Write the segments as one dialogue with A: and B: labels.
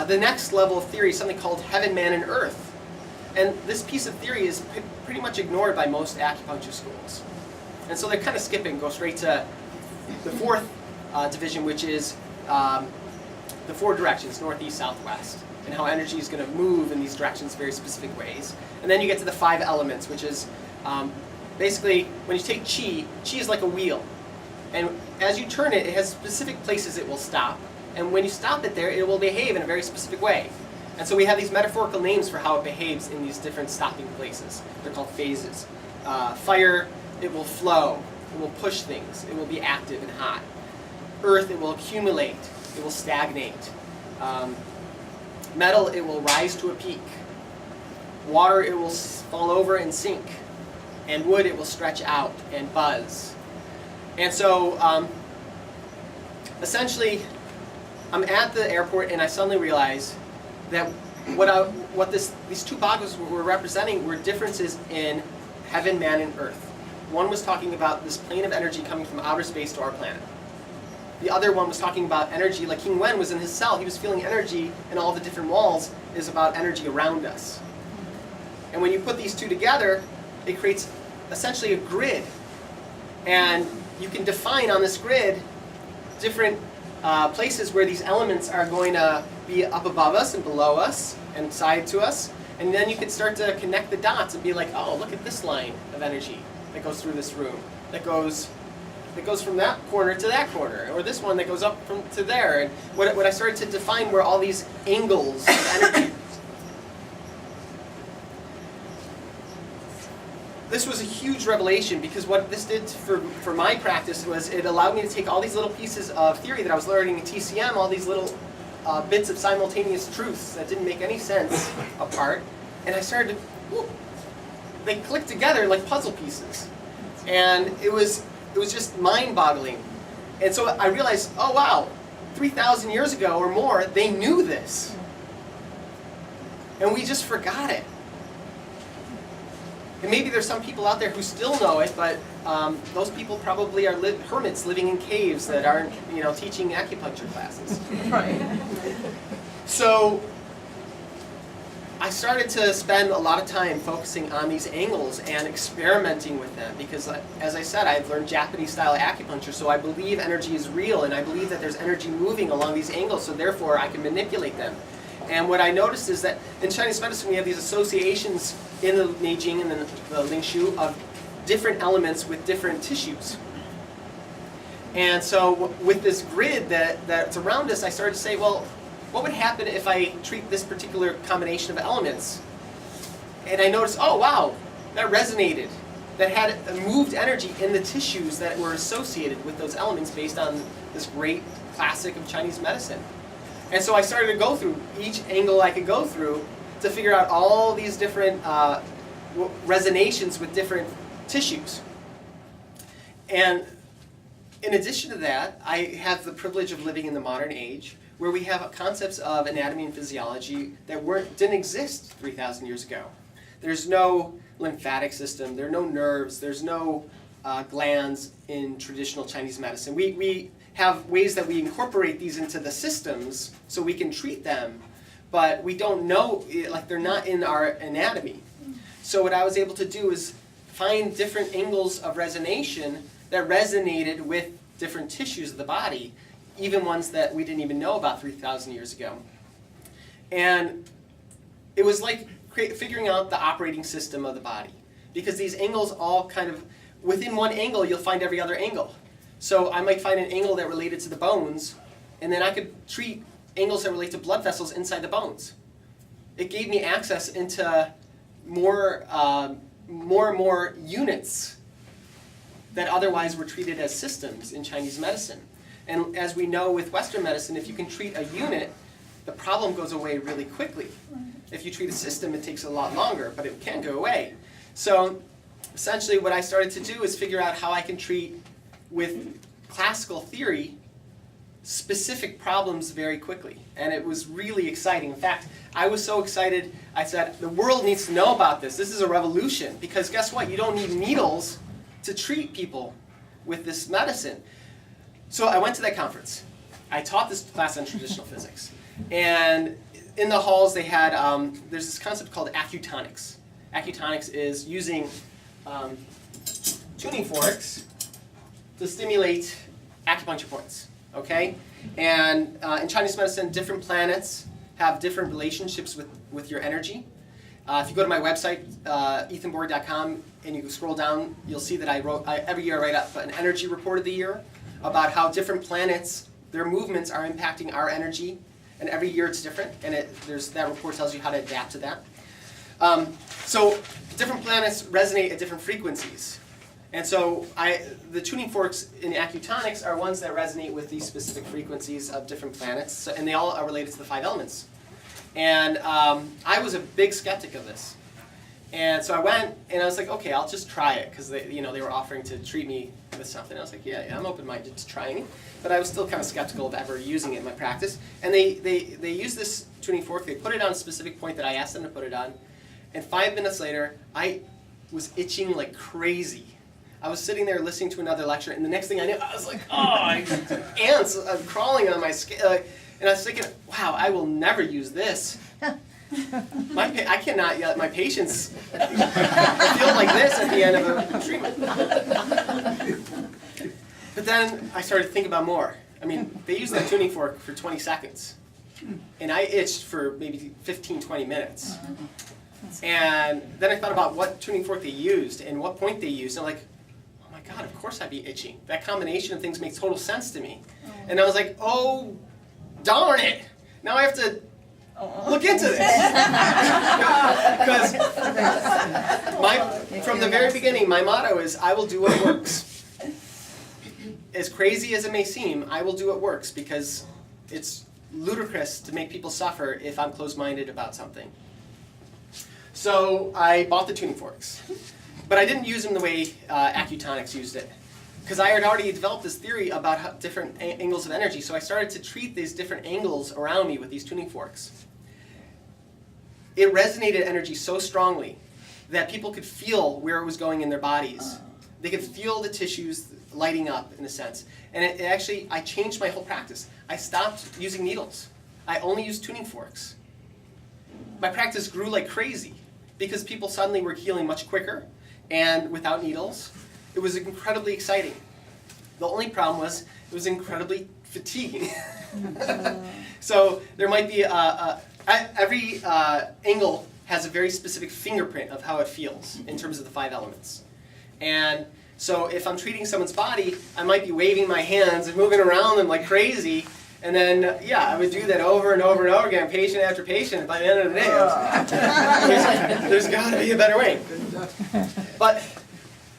A: the next level of theory is something called heaven, man, and earth. And this piece of theory is pretty much ignored by most acupuncture schools. And so they're kind of skipping, go straight to the fourth division, which is the four directions, north, east, south, west, and how energy is going to move in these directions very specific ways. And then you get to the 5 elements, which is basically when you take chi is like a wheel. And as you turn it, it has specific places it will stop. And when you stop it there, it will behave in a very specific way. And so we have these metaphorical names for how it behaves in these different stopping places. They're called phases. Fire, it will flow. It will push things. It will be active and hot. Earth, it will accumulate. It will stagnate. Metal, it will rise to a peak. Water, it will fall over and sink. And wood, it will stretch out and buzz. And so, essentially, I'm at the airport and I suddenly realize that these two bhagavas were representing were differences in heaven, man, and earth. One was talking about this plane of energy coming from outer space to our planet. The other one was talking about energy, like King Wen was in his cell, he was feeling energy, and all the different walls is about energy around us. And when you put these two together, it creates essentially a grid. And you can define on this grid different places where these elements are going to be up above us and below us and side to us. And then you can start to connect the dots and be like, oh, look at this line of energy that goes through this room, that goes from that corner to that corner, or this one that goes up to there. And what I started to define were all these angles of energy. This was a huge revelation because what this did for my practice was it allowed me to take all these little pieces of theory that I was learning in TCM, all these little bits of simultaneous truths that didn't make any sense apart, and I started to, they clicked together like puzzle pieces. And it was just mind-boggling. And so I realized, oh wow, 3,000 years ago or more, they knew this. And we just forgot it. And maybe there's some people out there who still know it, but those people probably are hermits living in caves that aren't, teaching acupuncture classes.
B: Right.
A: So I started to spend a lot of time focusing on these angles and experimenting with them because, as I said, I've learned Japanese-style acupuncture, so I believe energy is real, and I believe that there's energy moving along these angles, so therefore I can manipulate them. And what I noticed is that in Chinese medicine we have these associations in the Neijing and the Lingshu of different elements with different tissues. And so with this grid that's around us, I started to say, well, what would happen if I treat this particular combination of elements? And I noticed, oh wow, that resonated. That had moved energy in the tissues that were associated with those elements based on this great classic of Chinese medicine. And so I started to go through each angle I could go through to figure out all these different resonations with different tissues. And in addition to that, I have the privilege of living in the modern age where we have concepts of anatomy and physiology that didn't exist 3,000 years ago. There's no lymphatic system, there are no nerves, there's no glands in traditional Chinese medicine. We have ways that we incorporate these into the systems so we can treat them, but we don't know, like they're not in our anatomy. So what I was able to do is find different angles of resonation that resonated with different tissues of the body, even ones that we didn't even know about 3,000 years ago. And it was like figuring out the operating system of the body, because these angles all kind of, within one angle you'll find every other angle. So I might find an angle that related to the bones, and then I could treat angles that relate to blood vessels inside the bones. It gave me access into more and more units that otherwise were treated as systems in Chinese medicine. And as we know with Western medicine, if you can treat a unit, the problem goes away really quickly. If you treat a system, it takes a lot longer, but it can go away. So essentially what I started to do is figure out how I can treat with classical theory specific problems very quickly. And it was really exciting. In fact, I was so excited, I said, the world needs to know about this. This is a revolution. Because guess what? You don't need needles to treat people with this medicine. So I went to that conference. I taught this class on traditional physics. And in the halls they had, there's this concept called acutonics. Acutonics is using tuning forks to stimulate acupuncture points, okay? And in Chinese medicine, different planets have different relationships with your energy. If you go to my website, ethanborg.com, and you scroll down, you'll see that every year I write up an energy report of the year about how different planets, their movements are impacting our energy, and every year it's different, and that report tells you how to adapt to that. So different planets resonate at different frequencies. And so the tuning forks in acutonics are ones that resonate with these specific frequencies of different planets, and they all are related to the 5 elements. And I was a big skeptic of this. And so I went and I was like, okay, I'll just try it, because they were offering to treat me with something. I was like, yeah, I'm open-minded to trying it. But I was still kind of skeptical of ever using it in my practice. And they used this tuning fork, they put it on a specific point that I asked them to put it on. And 5 minutes later, I was itching like crazy. I was sitting there listening to another lecture, and the next thing I knew, I was like, ants crawling on my skin. And I was thinking, wow, I will never use this. I cannot let my patients feel like this at the end of a treatment. But then I started to think about more. I mean, they used that tuning fork for 20 seconds. And I itched for maybe 15, 20 minutes. And then I thought about what tuning fork they used and what point they used. And I'm like, oh my God, of course I'd be itching. That combination of things makes total sense to me. And I was like, oh, darn it. Now I have to look into this. Because from the very beginning, my motto is, I will do what works. As crazy as it may seem, I will do what works, because it's ludicrous to make people suffer if I'm closed-minded about something. So I bought the tuning forks. But I didn't use them the way acutonics used it, because I had already developed this theory about how different angles of energy. So I started to treat these different angles around me with these tuning forks. It resonated energy so strongly that people could feel where it was going in their bodies. They could feel the tissues lighting up, in a sense. And I changed my whole practice. I stopped using needles. I only used tuning forks. My practice grew like crazy, because people suddenly were healing much quicker and without needles. It was incredibly exciting. The only problem was it was incredibly fatiguing. So there might be every angle has a very specific fingerprint of how it feels in terms of the 5 elements. And so if I'm treating someone's body, I might be waving my hands and moving around them like crazy. And then, I would do that over and over and over again, patient after patient. By the end of the day, I was like, there's got to be a better way. But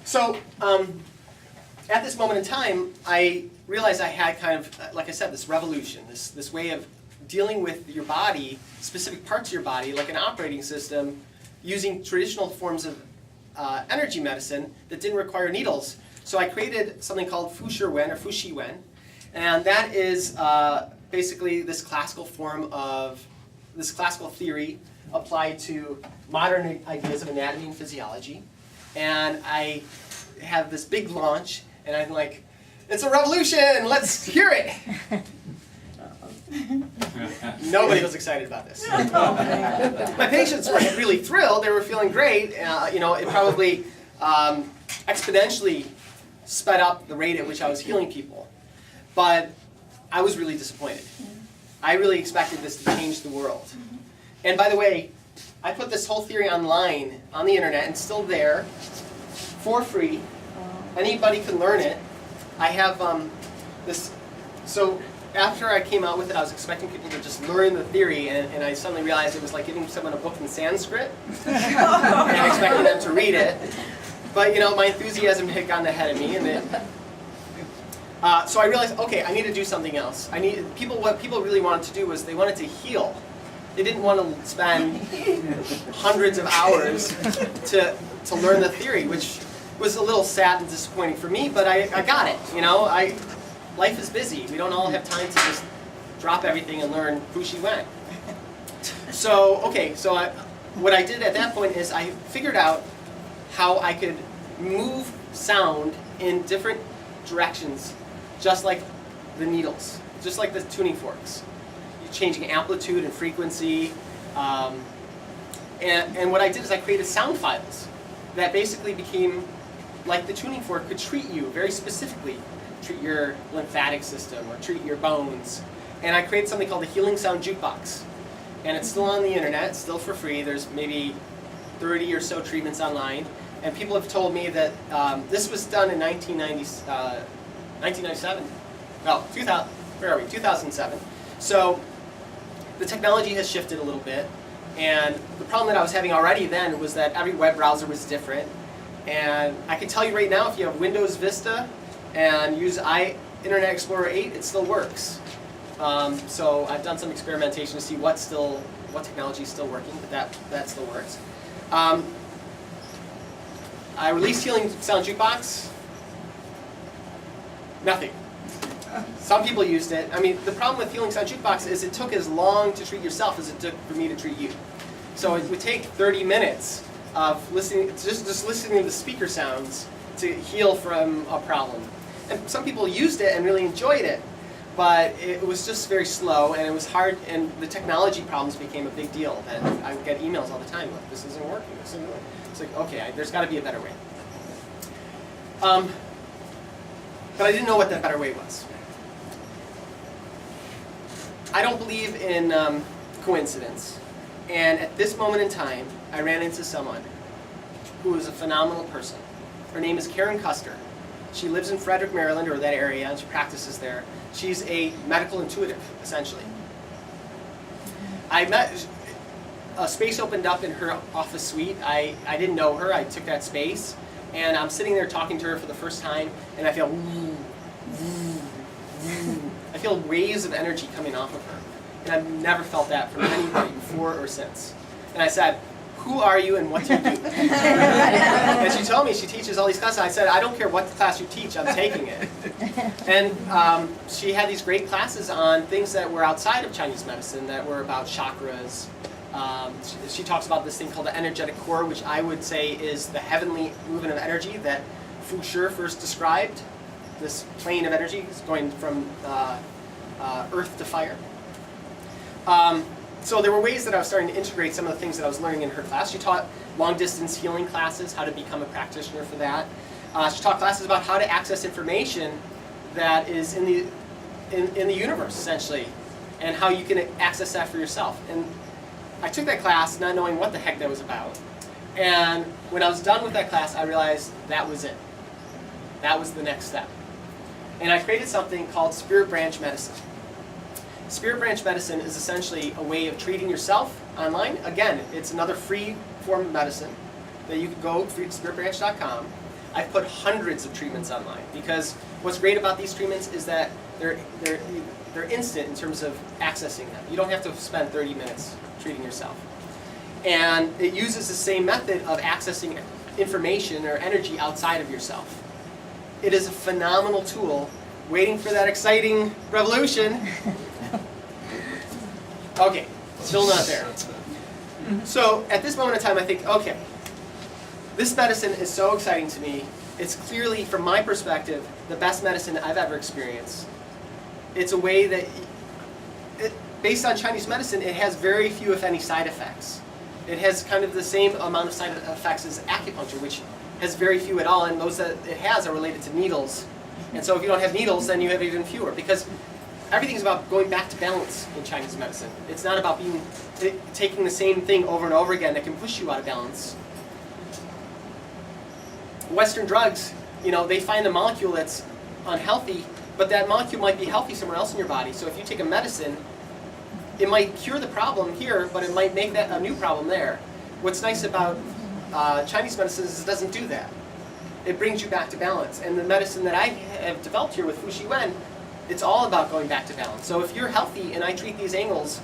A: so at this moment in time, I realized I had kind of, like I said, this revolution, this way of dealing with your body, specific parts of your body, like an operating system, using traditional forms of energy medicine that didn't require needles. So I created something called Fu Shi Wen, or Fu Shi Wen, and that is basically this classical theory applied to modern ideas of anatomy and physiology. And I have this big launch, and I'm like, it's a revolution, let's hear it. Nobody was excited about this. My patients were really thrilled. They were feeling great. It probably exponentially sped up the rate at which I was healing people. But I was really disappointed. I really expected this to change the world. And by the way, I put this whole theory online on the internet, and it's still there for free. Anybody can learn it. I have this. So after I came out with it, I was expecting people to just learn the theory, and I suddenly realized it was like giving someone a book in Sanskrit and expecting them to read it. But my enthusiasm had gotten ahead of me, and so I realized, okay, I need to do something else. What people really wanted to do was they wanted to heal. They didn't want to spend hundreds of hours to learn the theory, which was a little sad and disappointing for me, but I got it. Life is busy. We don't all have time to just drop everything and learn Fu Shi Wen. So, what I did at that point is I figured out how I could move sound in different directions, just like the needles, just like the tuning forks. You changing amplitude and frequency. And what I did is I created sound files that basically became like the tuning fork could treat you very specifically, treat your lymphatic system or treat your bones. And I created something called the Healing Sound Jukebox. And it's still on the internet, it's still for free. There's maybe 30 or so treatments online. And people have told me that this was done in 1997. No, 2000, where are we? 2007. So the technology has shifted a little bit. And the problem that I was having already then was that every web browser was different. And I can tell you right now, if you have Windows Vista and use Internet Explorer 8, it still works. So I've done some experimentation to see what technology is still working, but that still works. I released Healing Sound Jukebox. Nothing. Some people used it. I mean, the problem with Healing Sound Jukebox is it took as long to treat yourself as it took for me to treat you. So it would take 30 minutes of listening, just listening to the speaker sounds to heal from a problem. And some people used it and really enjoyed it, but it was just very slow and it was hard, and the technology problems became a big deal. That I would get emails all the time like, this isn't working, this isn't working. It's like, okay, there's got to be a better way. But I didn't know what that better way was. I don't believe in coincidence. And at this moment in time, I ran into someone who is a phenomenal person. Her name is Karen Custer. She lives in Frederick, Maryland, or that area, and she practices there. She's a medical intuitive, essentially. A space opened up in her office suite. I didn't know her. I took that space, and I'm sitting there talking to her for the first time, and I feel I feel waves of energy coming off of her. And I've never felt that from anybody before or since. And I said, who are you and what do you do? And she told me she teaches all these classes. I said, I don't care what class you teach, I'm taking it. And she had these great classes on things that were outside of Chinese medicine, that were about chakras. She talks about this thing called the energetic core, which I would say is the heavenly movement of energy that Fu Shi first described. This plane of energy is going from earth to fire. So there were ways that I was starting to integrate some of the things that I was learning in her class. She taught long-distance healing classes, how to become a practitioner for that. She taught classes about how to access information that is in the universe, essentially, and how you can access that for yourself. And I took that class not knowing what the heck that was about. And when I was done with that class, I realized that was it. That was the next step. And I created something called Spirit Branch Medicine. Spirit Branch Medicine is essentially a way of treating yourself online. Again, it's another free form of medicine that you can go to spiritbranch.com. I've put hundreds of treatments online because what's great about these treatments is that they're instant in terms of accessing them. You don't have to spend 30 minutes treating yourself. And it uses the same method of accessing information or energy outside of yourself. It is a phenomenal tool waiting for that exciting revolution. Okay, still not there. So at this moment in time, I think, okay, this medicine is so exciting to me. It's clearly, from my perspective, the best medicine I've ever experienced. It's a way that, based on Chinese medicine, it has very few, if any, side effects. It has kind of the same amount of side effects as acupuncture, which has very few at all, and those that it has are related to needles. And so if you don't have needles, then you have even fewer, because everything's about going back to balance in Chinese medicine. It's not about taking the same thing over and over again that can push you out of balance. Western drugs, they find a molecule that's unhealthy, but that molecule might be healthy somewhere else in your body. So if you take a medicine, it might cure the problem here, but it might make that a new problem there. What's nice about Chinese medicine is it doesn't do that. It brings you back to balance. And the medicine that I have developed here with Fu Shi Wen, it's all about going back to balance. So if you're healthy and I treat these angles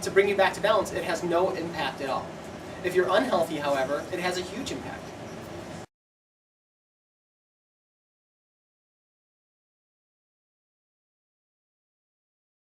A: to bring you back to balance, it has no impact at all. If you're unhealthy, however, it has a huge impact.